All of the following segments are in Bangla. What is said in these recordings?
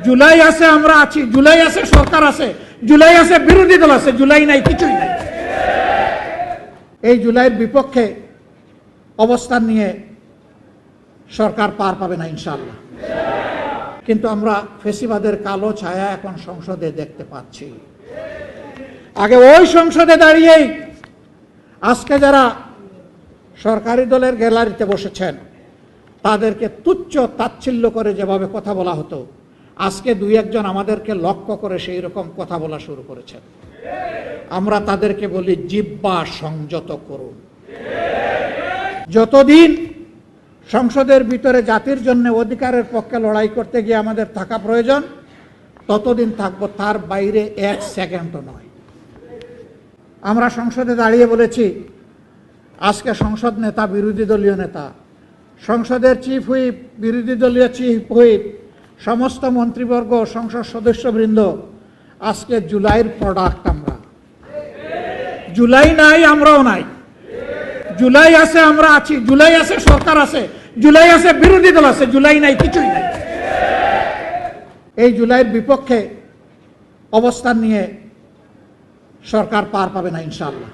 জুলাই আছে, আমরা আছি, জুলাই আছে, সরকার আছে, জুলাই আছে, বিরোধী দল আছে, জুলাই নাই, কিছুই নাই। এই জুলাইয়ের বিপক্ষে অবস্থান নিয়ে সরকার পার পাবে না ইনশাআল্লাহ। কিন্তু আমরা ফেসিবাদের কালো ছায়া এখন সংসদে দেখতে পাচ্ছি। আগে ওই সংসদে দাঁড়িয়েই আজকে যারা সরকারি দলের গ্যালারিতে বসেছেন তাদেরকে তুচ্ছ তাচ্ছিল্য করে যেভাবে কথা বলা হতো, আজকে দুই একজন আমাদেরকে লক্ষ্য করে সেই রকম কথা বলা শুরু করেছেন। আমরা তাদেরকে বলি জিহ্বা সংযত করুন। যতদিন সংসদের ভিতরে জাতির জন্য অধিকারের পক্ষে লড়াই করতে গিয়ে আমাদের থাকা প্রয়োজন ততদিন থাকবো, তার বাইরে এক সেকেন্ডও নয়। আমরা সংসদে দাঁড়িয়ে বলেছি, আজকে সংসদ নেতা বিরোধী দলীয় নেতা, সংসদের চিফ হুইপ, বিরোধী দলীয় চিফ হুইপ, সমস্ত মন্ত্রীবর্গ, সংসদ সদস্যবৃন্দ, আজকে জুলাইয়ের প্রোডাক্ট আমরা। জুলাই নাই, আমরাও নাই। জুলাই আছে, আমরা আছি, জুলাই আছে, সরকার আছে, জুলাই আছে, বিরোধী দল আছে, জুলাই নাই, কিছুই নাই। এই জুলাইয়ের বিপক্ষে অবস্থান নিয়ে সরকার পার পাবে না ইনশাআল্লাহ।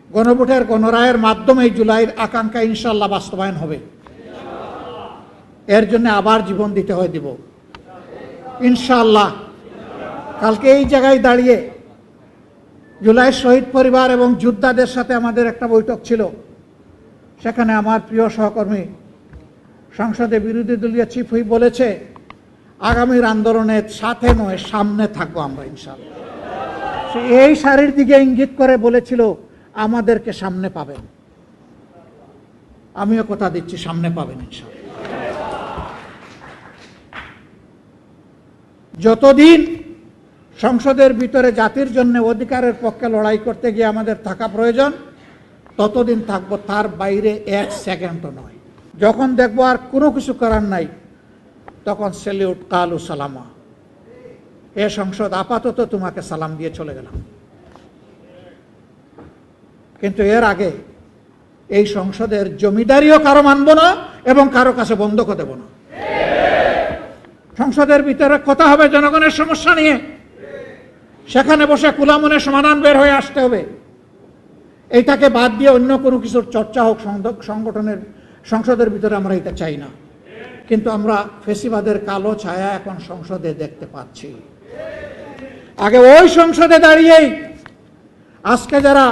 গণভোটের গণরায়ের মাধ্যমে এই জুলাইয়ের আকাঙ্ক্ষা ইনশাআল্লাহ বাস্তবায়ন হবে। এর জন্য আবার জীবন দিতে হয়, দিব ইনশাআল্লাহ। কালকে এই জায়গায় দাঁড়িয়ে জুলাই শহীদ পরিবার এবং যোদ্ধাদের সাথে আমাদের একটা বৈঠক ছিল। সেখানে আমার প্রিয় সহকর্মী সংসদে বিরোধী দলীয় চিফ হুইপ বলেছে, আগামীর আন্দোলনের সাথে নয়, সামনে থাকবো আমরা ইনশাআল্লাহ। সে এই সারির দিকে ইঙ্গিত করে বলেছিল আমাদেরকে সামনে পাবেন। আমিও কথা দিচ্ছি, সামনে পাবেন ইনশাআল্লাহ। যতদিন সংসদের ভিতরে জাতির জন্য অধিকারের পক্ষে লড়াই করতে গিয়ে আমাদের থাকা প্রয়োজন ততদিন থাকবো, তার বাইরে এক সেকেন্ডও নয়। যখন দেখবো আর কোনো কিছু করার নাই, তখন সেলিউট, কালু সালামা, এ সংসদ আপাতত তোমাকে সালাম দিয়ে চলে গেলাম। কিন্তু এর আগে এই সংসদের জমিদারিও কারো মানব না এবং কারো কাছে বন্ধকও দেব না। সংসদের ভিতরে কথা হবে জনগণের সমস্যা নিয়ে, সেখানে বসে কুলামনের সমাধান বের হয়ে আসতে হবে। এইটাকে বাদ দিয়ে অন্য কোনো কিছুর চর্চা হোক সংগঠনের সংসদের ভিতরে, আমরা এটা চাই না। কিন্তু আমরা ফেসিবাদের কালো ছায়া এখন সংসদে দেখতে পাচ্ছি। আগে ওই সংসদে দাঁড়িয়েই আজকে যারা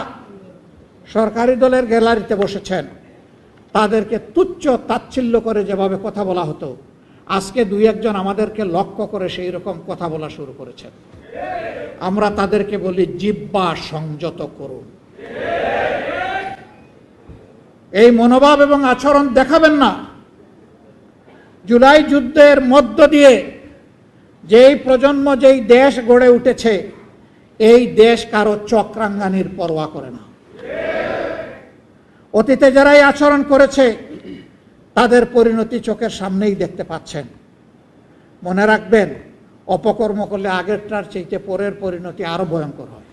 সরকারি দলের গ্যালারিতে বসেছেন তাদেরকে তুচ্ছ তাচ্ছিল্য করে যেভাবে কথা বলা হতো, আজকে দুই একজন আমাদেরকে লক্ষ্য করে সেই রকম কথা বলা শুরু করেছেন। আমরা তাদেরকে বলি জিহ্বা সংযত করুন। এই মনোভাব এবং আচরণ দেখাবেন না। জুলাই যুদ্ধের মধ্য দিয়ে যেই প্রজন্ম, যেই দেশ গড়ে উঠেছে, এই দেশ কারো চক্রাঙ্গানির পরোয়া করে না। অতীতে যারা এই আচরণ করেছে তাদের পরিণতি চোখের সামনেই দেখতে পাচ্ছেন। মনে রাখবেন, অপকর্ম করলে আগেরটার চাইতে পরের পরিণতি আরো ভয়ঙ্কর হয়।